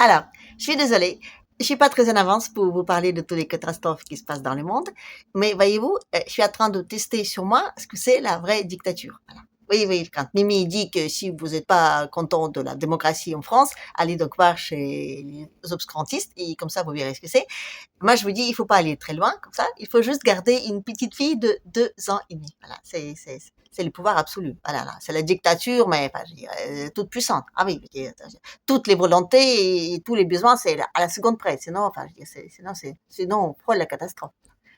Alors, je suis désolée, je suis pas très en avance pour vous parler de toutes les catastrophes qui se passent dans le monde, mais voyez-vous, je suis en train de tester sur moi ce que c'est la vraie dictature. Voilà. Oui, oui, quand Mimi dit que si vous n'êtes pas content de la démocratie en France, allez donc voir chez les obscurantistes et comme ça vous verrez ce que c'est. Moi, je vous dis, il faut pas aller très loin comme ça. Il faut juste garder une petite fille de 2 ans et demi. Voilà, c'est le pouvoir absolu. Voilà, là, c'est la dictature, mais enfin, je dirais, toute puissante. Ah oui, je veux dire, toutes les volontés et tous les besoins, c'est à la seconde près. Sinon, enfin, je veux dire, sinon on prend la catastrophe.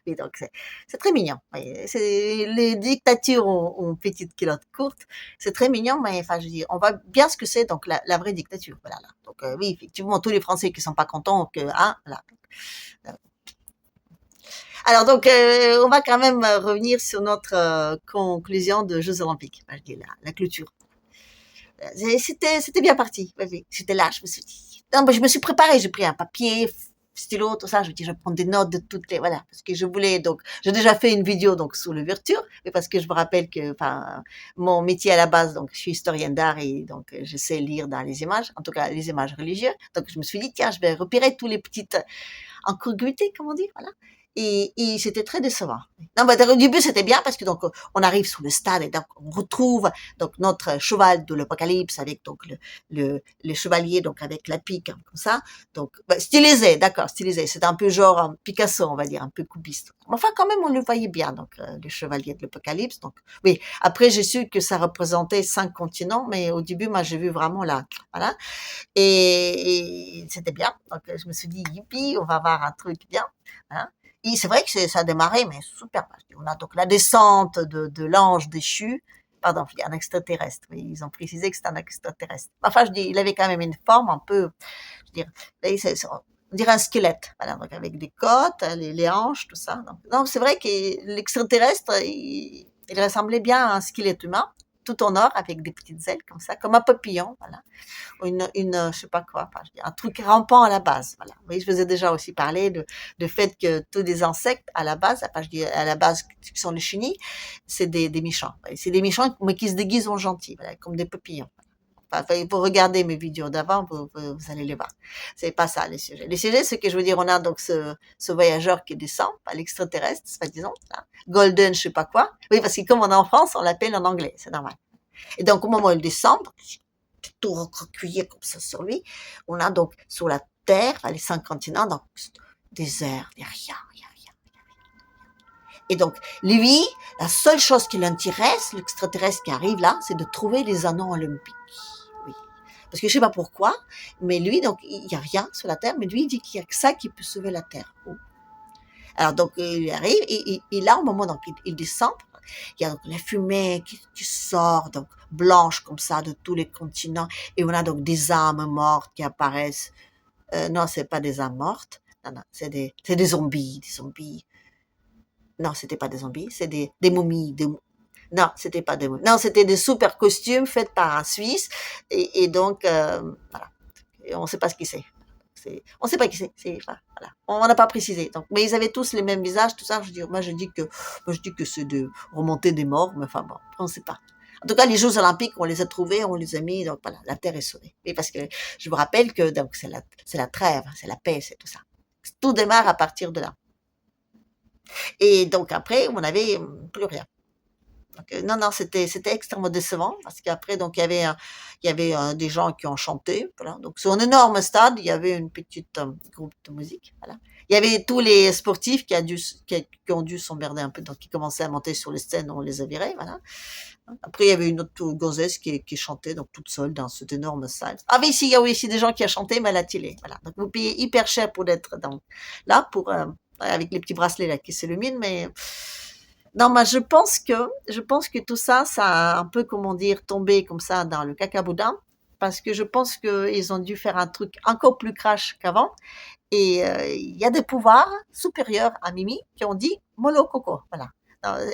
Et donc, c'est très mignon. Oui, les dictatures ont petite culotte courte. C'est très mignon, mais enfin, je veux dire, on voit bien ce que c'est, donc, la vraie dictature. Voilà, là. Donc, oui, effectivement, tous les Français qui sont pas contents que, hein, voilà. Alors donc, on va quand même revenir sur notre conclusion de Jeux Olympiques. Enfin, je dis la clôture. C'était bien parti. Oui, oui. J'étais là, je me suis dit. Non, mais je me suis préparée. J'ai pris un papier, stylo, tout ça. Je me dis, je vais prendre des notes de toutes les, voilà, parce que je voulais. Donc, j'ai déjà fait une vidéo donc sur l'ouverture, mais parce que je me rappelle que, enfin, mon métier à la base, donc, je suis historienne d'art et donc, je sais lire dans les images, en tout cas les images religieuses. Donc, je me suis dit, tiens, je vais repérer tous les petites incongruité, comme on dit, voilà. Et c'était très décevant. Non, bah, au début, c'était bien parce que donc, on arrive sur le stade et donc, on retrouve donc notre cheval de l'apocalypse avec donc le chevalier donc avec la pique hein, comme ça. Donc, bah, stylisé, d'accord, stylisé. C'était un peu genre Picasso, on va dire, un peu cubiste. Enfin, quand même, on le voyait bien, donc, le chevalier de l'apocalypse. Donc, oui. Après, j'ai su que ça représentait 5 continents, mais au début, moi, j'ai vu vraiment là, voilà. Et c'était bien. Donc, je me suis dit, youpi, on va avoir un truc bien. Hein. Et c'est vrai que ça a démarré, mais super. On a donc la descente de l'ange déchu. Pardon, je dis un extraterrestre. Oui, ils ont précisé que c'était un extraterrestre. Enfin, je dis, il avait quand même une forme un peu, je veux dire, on dirait un squelette. Voilà, donc avec des côtes, les hanches, tout ça. Donc, non, c'est vrai que l'extraterrestre, il ressemblait bien à un squelette humain, tout en or, avec des petites ailes comme ça, comme un papillon. Voilà je sais pas quoi, enfin, un truc rampant à la base. Voilà. Oui, je vous ai déjà aussi parlé de fait que tous les insectes à la base, enfin, je dis à la base qui sont les chenilles, c'est des méchants. C'est des méchants mais qui se déguisent en gentils, voilà, comme des papillons. Enfin, vous regardez mes vidéos d'avant, vous allez les voir. C'est pas ça les sujets. Les sujets, c'est que je veux dire, on a donc ce voyageur qui descend, à l'extraterrestre, disons, là. Golden, je sais pas quoi. Oui, parce que comme on est en France, on l'appelle en anglais, c'est normal. Et donc au moment où il descend, tout recroquevillé comme ça sur lui. On a donc sur la Terre, les 5 continents, donc désert, il n'y a rien, il n'y a rien. Et donc, lui, la seule chose qui l'intéresse, l'extraterrestre qui arrive là, c'est de trouver les anneaux olympiques. Oui. Parce que je ne sais pas pourquoi, mais lui, donc, il n'y a rien sur la Terre, mais lui, il dit qu'il n'y a que ça qui peut sauver la Terre. Oh. Alors, donc, il arrive, et là, au moment où il descend, il y a donc la fumée qui sort, donc blanche comme ça de tous les continents, et on a donc des âmes mortes qui apparaissent. Non, c'est pas des âmes mortes, non, non, c'est des zombies, des zombies. Non, c'était pas des zombies, c'est des momies, non, c'était pas des momies. Non, c'était des super costumes faits par un Suisse, et donc, voilà. Et on sait pas ce qui c'est. On sait pas qui c'est. Enfin, voilà. On n'a pas précisé. Donc, mais ils avaient tous les mêmes visages, tout ça. Moi, je dis que c'est de remonter des morts, mais enfin bon, on sait pas. En tout cas, les Jeux Olympiques, on les a trouvés, on les a mis, donc voilà, la Terre est sauvée. Et parce que je vous rappelle que donc c'est la trêve, c'est la paix, c'est tout ça. Tout démarre à partir de là. Et donc après, on n'avait plus rien. Donc, non, non, c'était extrêmement décevant parce qu'après, donc il y avait des gens qui ont chanté. Voilà. Donc sur un énorme stade, il y avait une petite groupe de musique. Voilà. Il y avait tous les sportifs qui ont dû s'emmerder un peu, donc qui commençaient à monter sur les scènes, on les a virés. Voilà. Après, il y avait une autre gonzesse qui chantait donc toute seule dans cette énorme salle. Ah oui, ici, il y a aussi des gens qui ont chanté, mais à la télé. Voilà. Donc vous payez hyper cher pour être là, avec les petits bracelets là qui s'illuminent, mais non, mais je pense que tout ça, ça a un peu, comment dire, tombé comme ça dans le cacaboudin, parce que je pense qu'ils ont dû faire un truc encore plus crash qu'avant. Et il y a des pouvoirs supérieurs à Mimi qui ont dit mollo coco, voilà.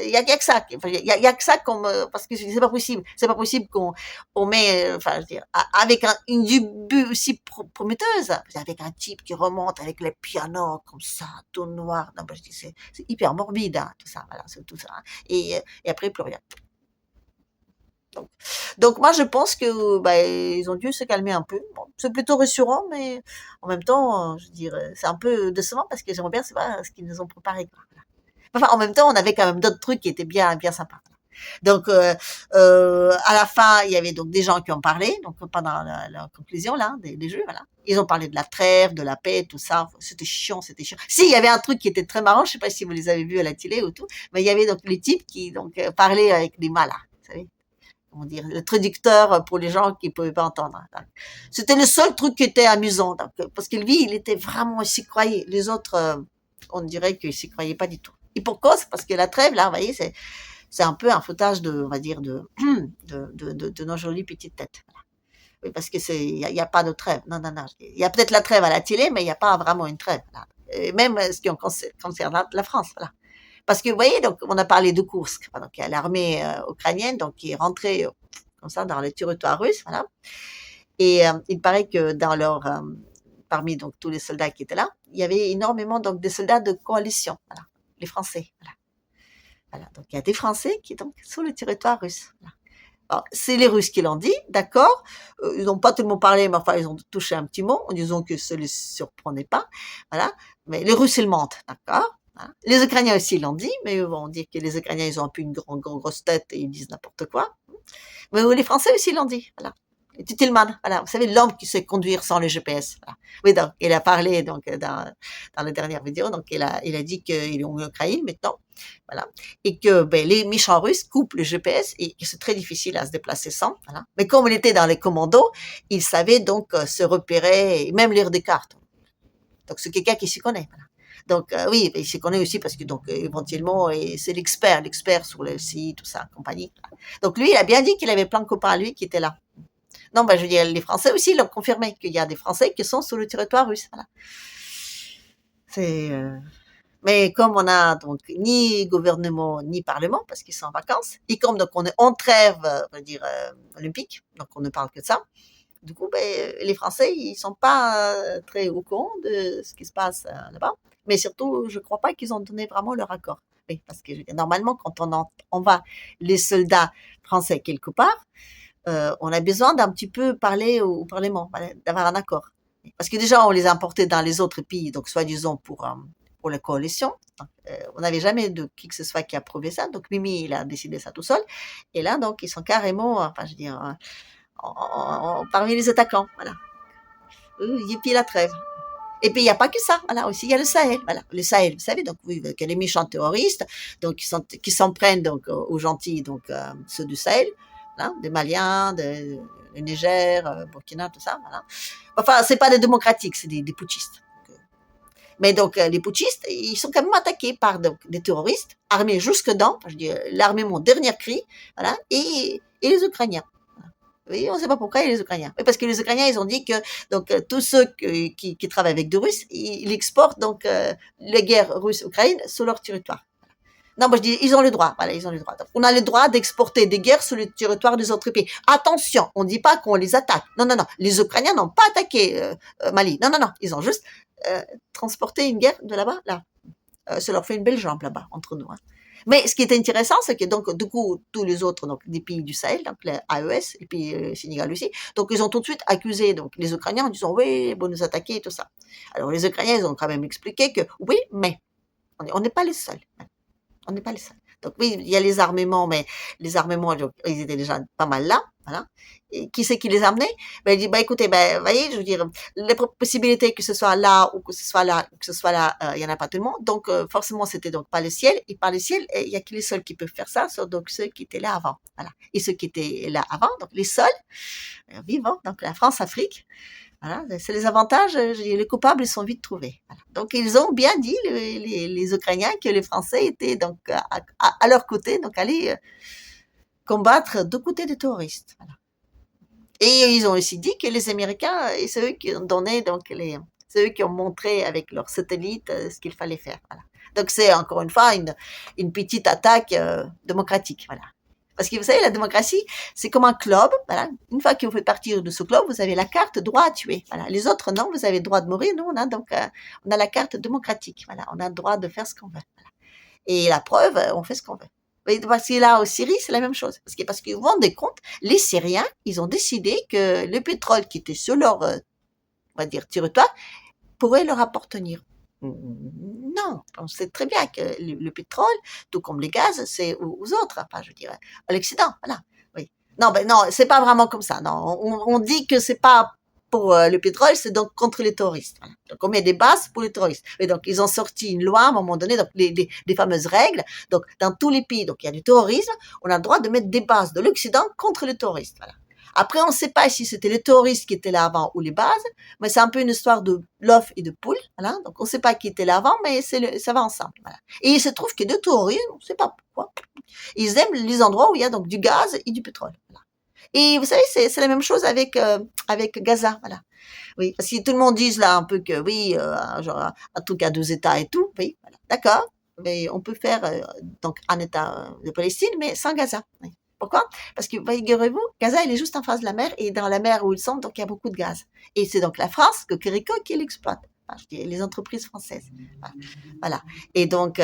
Il y a que ça, enfin, y a que ça comme parce que c'est pas possible qu'on met, enfin, je veux dire, avec une début aussi prometteuse, avec un type qui remonte avec les pianos comme ça, tout noir. Non, ben, je dis c'est hyper morbide, hein, tout ça, voilà, c'est tout ça. Hein. Et après plus rien. Donc, donc moi je pense que bah, ils ont dû se calmer un peu. Bon, c'est plutôt rassurant, mais en même temps, je dirais, c'est un peu décevant parce que j'aimerais bien savoir ce qu'ils nous ont préparé, quoi. Enfin, en même temps, on avait quand même d'autres trucs qui étaient bien, bien sympas. Donc, à la fin, il y avait donc des gens qui ont parlé, donc pendant la conclusion là des jeux, voilà. Ils ont parlé de la trêve, de la paix, tout ça. C'était chiant, c'était chiant. Si, il y avait un truc qui était très marrant, je sais pas si vous les avez vus à la télé ou tout, mais il y avait donc les types qui donc parlaient avec des malas, vous savez, comment dire, le traducteur pour les gens qui pouvaient pas entendre. Donc, c'était le seul truc qui était amusant, donc, parce que lui, il était vraiment, il s'y croyait. Les autres, on dirait qu'ils s'y croyaient pas du tout. Et pourquoi? C'est parce que la trêve, là, vous voyez, c'est un peu un foutage de, on va dire, de nos jolies petites têtes. Voilà. Oui, parce que il y a pas de trêve. Non, non, non. Il y a peut-être la trêve à la télé, mais il n'y a pas vraiment une trêve. Voilà. Et même ce qui concerne la France, voilà. Parce que, vous voyez, donc, on a parlé de Kursk. Donc, il y a l'armée ukrainienne, donc, qui est rentrée, comme ça, dans le territoire russe, voilà. Et il paraît que parmi donc tous les soldats qui étaient là, il y avait énormément donc des soldats de coalition, voilà, les Français, voilà. Voilà, donc il y a des Français qui sont sur le territoire russe. Voilà. Alors, c'est les Russes qui l'ont dit, d'accord. Ils n'ont pas tellement parlé, mais enfin, ils ont touché un petit mot en disant que ça ne les surprenait pas. Voilà. Mais les Russes, ils mentent, d'accord. Voilà. Les Ukrainiens aussi l'ont dit, mais ils vont dire que les Ukrainiens, ils ont un peu une grosse tête et ils disent n'importe quoi. Mais les Français aussi l'ont dit. Voilà. Et Titelman, voilà, vous savez, l'homme qui sait conduire sans le GPS. Voilà. Oui, donc, il a parlé donc dans la dernière vidéo, donc il a dit qu'il est en Ukraine maintenant, voilà, et que ben, les méchants Russes coupent le GPS et que c'est très difficile à se déplacer sans. Voilà. Mais comme il était dans les commandos, il savait donc se repérer et même lire des cartes. Donc c'est quelqu'un qui s'y connaît. Voilà. Donc oui, il s'y connaît aussi parce que donc éventuellement c'est l'expert sur le site, tout ça, compagnie. Voilà. Donc lui, il a bien dit qu'il avait plein de copains à lui qui étaient là. Non, ben, je veux dire, les Français aussi l'ont confirmé qu'il y a des Français qui sont sur le territoire russe. Voilà. C'est, mais comme on a donc ni gouvernement ni parlement parce qu'ils sont en vacances, et comme donc on est en trêve, on va dire olympique, donc on ne parle que de ça. Du coup, ben, les Français, ils sont pas très au courant de ce qui se passe là-bas. Mais surtout, je crois pas qu'ils ont donné vraiment leur accord. Oui, parce que je veux dire, normalement, quand on va les soldats français quelque part, on a besoin d'un petit peu parler au Parlement, d'avoir un accord. Parce que déjà, on les a importés dans les autres pays, donc soi-disant pour la coalition. On n'avait jamais de qui que ce soit qui approuvait ça. Donc Mimi, il a décidé ça tout seul. Et là, donc, ils sont carrément, enfin, je veux dire, parmi les attaquants. Voilà. Yippie la trêve. Et puis, il n'y a pas que ça. Voilà, aussi, il y a le Sahel. Voilà, le Sahel, vous savez, donc, oui, que les méchants terroristes, donc, qui s'en prennent, donc, aux gentils, donc, ceux du Sahel, voilà, des Maliens, des Niger, Burkina, tout ça, voilà. Enfin, c'est pas des démocratiques, c'est des putschistes. Mais donc, les putschistes, ils sont quand même attaqués par donc, des terroristes, armés jusque dans, je dis, l'armée, mon dernier cri, voilà, et les Ukrainiens. Oui, on ne sait pas pourquoi, et les Ukrainiens. Oui, parce que les Ukrainiens, ils ont dit que donc tous ceux qui travaillent avec des Russes, ils exportent donc les guerres russe-Ukraine sur leur territoire. Non, moi je dis, ils ont le droit. Voilà, ils ont le droit. Donc, on a le droit d'exporter des guerres sur le territoire des autres pays. Attention, on ne dit pas qu'on les attaque. Non, non, non. Les Ukrainiens n'ont pas attaqué Mali. Non, non, non. Ils ont juste transporté une guerre de là-bas, là. Ça leur fait une belle jambe là-bas, entre nous. Hein. Mais ce qui est intéressant, c'est que donc du coup tous les autres donc des pays du Sahel, donc les AES et puis Sénégal aussi, donc ils ont tout de suite accusé donc les Ukrainiens en disant oui, vous nous attaquez et tout ça. Alors les Ukrainiens ils ont quand même expliqué que oui, mais on n'est pas les seuls. On n'est pas les seuls. Donc oui, il y a les armements, mais les armements, ils étaient déjà pas mal là, voilà. Et qui c'est qui les a amenés? Ben, il dit, bah écoutez, ben, vous voyez, je veux dire, les possibilités que ce soit là ou que ce soit là, il y en a pas tellement. Donc forcément, c'était donc pas le ciel. Et par le ciel, il y a que les seuls qui peuvent faire ça, sont donc ceux qui étaient là avant, voilà. Et ceux qui étaient là avant, donc les seuls vivants, donc la France, Afrique. Voilà, c'est les avantages, les coupables, ils sont vite trouvés. Voilà. Donc, ils ont bien dit, les Ukrainiens, que les Français étaient donc à leur côté, donc aller combattre deux côtés des terroristes. Voilà. Et ils ont aussi dit que les Américains, c'est eux qui ont donné, donc c'est eux qui ont montré avec leurs satellites ce qu'il fallait faire. Voilà. Donc, c'est encore une fois une petite attaque démocratique. Voilà. Parce que vous savez, la démocratie, c'est comme un club. Voilà. Une fois que vous faites partie de ce club, vous avez la carte droit à tuer. Voilà. Les autres, non, vous avez le droit de mourir. Nous, on a donc on a la carte démocratique. Voilà. On a le droit de faire ce qu'on veut. Voilà. Et la preuve, on fait ce qu'on veut. Oui, parce que là, au Syrie, c'est la même chose. Parce qu'ils vous rendez compte, les Syriens, ils ont décidé que le pétrole qui était sur leur, on va dire, territoire, pourrait leur appartenir. Non, on sait très bien que le pétrole, tout comme les gaz, c'est aux autres, enfin, je dirais, à l'Occident, voilà. Oui. Non, ben non, c'est pas vraiment comme ça. Non, on dit que c'est pas pour le pétrole, c'est donc contre les terroristes. Voilà. Donc on met des bases pour les terroristes. Et donc ils ont sorti une loi à un moment donné, donc des fameuses règles. Donc dans tous les pays, donc il y a du terrorisme, on a le droit de mettre des bases de l'Occident contre les terroristes. Voilà. Après, on ne sait pas si c'était les terroristes qui étaient là avant ou les bases, mais c'est un peu une histoire de l'œuf et de poule, voilà. Donc, on ne sait pas qui était là avant, mais ça va ensemble, voilà. Et il se trouve que les touristes, on ne sait pas pourquoi, ils aiment les endroits où il y a donc du gaz et du pétrole, voilà. Et vous savez, c'est la même chose avec Gaza, voilà. Oui, parce que tout le monde dit là un peu que oui, genre un truc à deux États et tout, oui, voilà. D'accord, mais on peut faire donc un État de Palestine, mais sans Gaza. Oui. Pourquoi? Parce que, figurez-vous, Gaza, il est juste en face de la mer, et dans la mer où ils sont, donc il y a beaucoup de gaz. Et c'est donc la France, que Querico, qui l'exploite. Enfin, je dis, les entreprises françaises. Voilà. Et donc,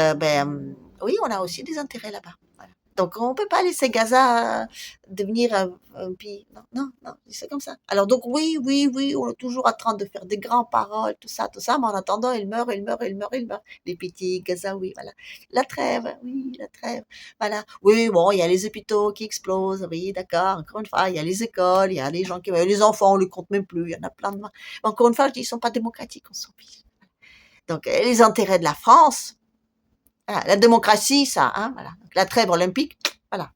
oui, on a aussi des intérêts là-bas. Voilà. Donc, on ne peut pas laisser Gaza devenir un pays. Non, non, non, c'est comme ça. Alors, donc, oui, oui, oui, on est toujours en train de faire des grandes paroles, tout ça, mais en attendant, il meurt, il meurt, il meurt, il meurt. Les petits Gazaouis, voilà. La trêve, oui, la trêve. Voilà. Oui, bon, il y a les hôpitaux qui explosent, oui, d'accord. Encore une fois, il y a les écoles, il y a les gens qui, les enfants, on ne les compte même plus, il y en a plein de. Encore une fois, je dis, ils ne sont pas démocratiques, on s'en fiche. Donc, les intérêts de la France, voilà, la démocratie, ça, hein, voilà. Donc, la trêve olympique, voilà.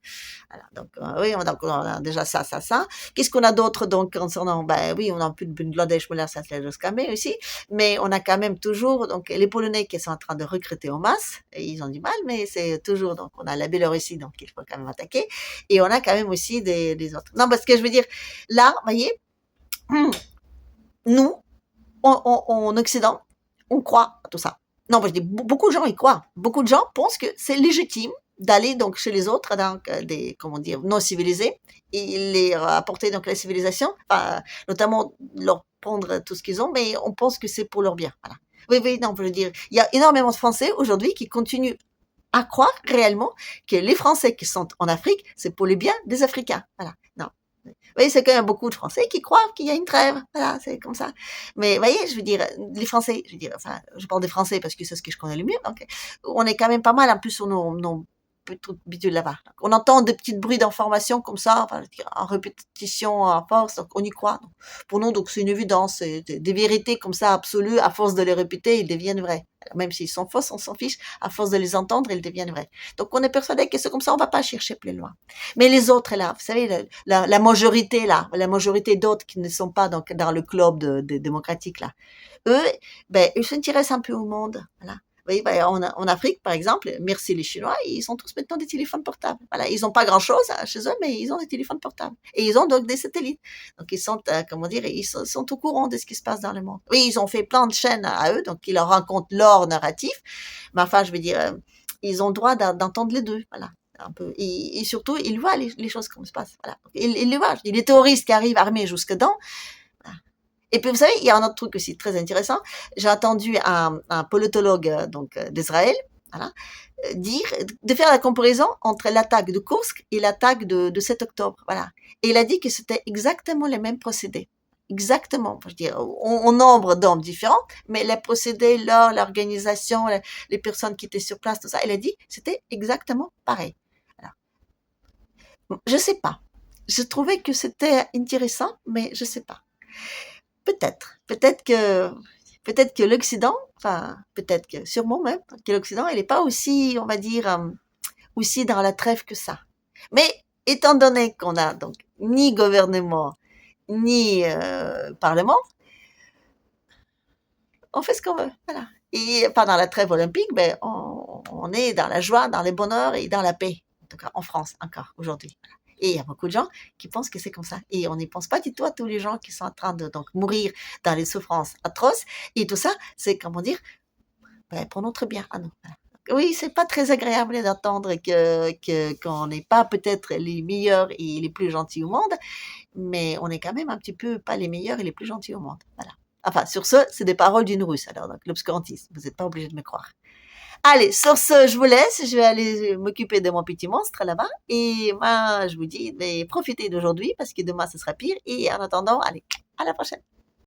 Voilà. Donc, oui, on a déjà ça, ça, ça. Qu'est-ce qu'on a d'autre, donc, concernant, ben oui, on a un peu de Bangladesh, mais là, ça se laisse calmer aussi. Mais on a quand même toujours, donc, les Polonais qui sont en train de recruter en masse, et ils ont du mal, mais c'est toujours, donc, on a la Biélorussie, donc, il faut quand même attaquer. Et on a quand même aussi des autres. Non, parce que je veux dire, là, vous voyez, nous, en Occident, on croit à tout ça. Non, moi je dis, beaucoup de gens y croient. Beaucoup de gens pensent que c'est légitime d'aller donc chez les autres, donc des, comment dire, non civilisés, et les apporter donc la civilisation, notamment leur prendre tout ce qu'ils ont, mais on pense que c'est pour leur bien. Voilà. Oui, oui, non, je veux dire, il y a énormément de Français aujourd'hui qui continuent à croire réellement que les Français qui sont en Afrique, c'est pour le bien des Africains. Voilà. Non. Oui, c'est quand même beaucoup de Français qui croient qu'il y a une trêve. Voilà, c'est comme ça. Mais vous voyez, je veux dire, les Français, je veux dire, enfin, je parle des Français parce que c'est ce que je connais le mieux. Donc, on est quand même pas mal en plus sur nos trucs bidules là-bas. On entend des petits bruits d'informations comme ça, enfin, je veux dire, en répétition, à force, donc on y croit. Donc, pour nous, donc c'est une évidence. C'est des vérités comme ça absolues, à force de les répéter, ils deviennent vraies. Alors, même s'ils sont fausses, on s'en fiche. À force de les entendre, ils deviennent vrais. Donc, on est persuadé que c'est comme ça, on va pas chercher plus loin. Mais les autres là, vous savez, la majorité là, la majorité d'autres qui ne sont pas donc dans le club de démocratique là, eux, ben, ils s'intéressent un peu au monde, voilà. Vous voyez, ben, en Afrique, par exemple, merci les Chinois, ils ont tous maintenant des téléphones portables. Voilà, ils n'ont pas grand-chose chez eux, mais ils ont des téléphones portables. Et ils ont donc des satellites. Donc, ils sont, comment dire, sont au courant de ce qui se passe dans le monde. Oui, ils ont fait plein de chaînes à eux, donc ils leur racontent leur narratif. Mais enfin, je veux dire, ils ont le droit d'entendre les deux, voilà. Un peu. Et surtout, ils voient les choses comme ça se passent. Voilà. Ils le voient. Les terroristes qui arrivent armés jusque dedans. Voilà. Et puis, vous savez, il y a un autre truc aussi très intéressant. J'ai entendu un politologue donc d'Israël, voilà, dire, de faire la comparaison entre l'attaque de Kursk et l'attaque de 7 octobre. Voilà. Et il a dit que c'était exactement les mêmes procédés. Exactement. Je veux dire, on nombre d'hommes différents, mais les procédés, l'organisation, les personnes qui étaient sur place, tout ça, il a dit, c'était exactement pareil. Voilà. Je sais pas. Je trouvais que c'était intéressant, mais je sais pas. Peut-être. Peut-être que l'Occident, enfin, peut-être que, sûrement même, que l'Occident, il n'est pas aussi, on va dire, aussi dans la trêve que ça. Mais, étant donné qu'on a donc ni gouvernement, ni parlement, on fait ce qu'on veut. Voilà. Et pendant la trêve olympique, ben, on est dans la joie, dans le bonheur et dans la paix. En tout cas, en France, encore, aujourd'hui. Voilà. Et il y a beaucoup de gens qui pensent que c'est comme ça. Et on n'y pense pas du tout à tous les gens qui sont en train de donc, mourir dans les souffrances atroces. Et tout ça, c'est, comment dire, ben, pour notre bien à nous. Voilà. Oui, c'est pas très agréable d'entendre qu'on n'est pas peut-être les meilleurs et les plus gentils au monde, mais on est quand même un petit peu pas les meilleurs et les plus gentils au monde. Voilà. Enfin, sur ce, c'est des paroles d'une Russe, alors, donc l'obscurantisme. Vous n'êtes pas obligé de me croire. Allez, sur ce, je vous laisse. Je vais aller m'occuper de mon petit monstre là-bas. Et moi, je vous dis, mais profitez d'aujourd'hui parce que demain, ce sera pire. Et en attendant, allez, à la prochaine.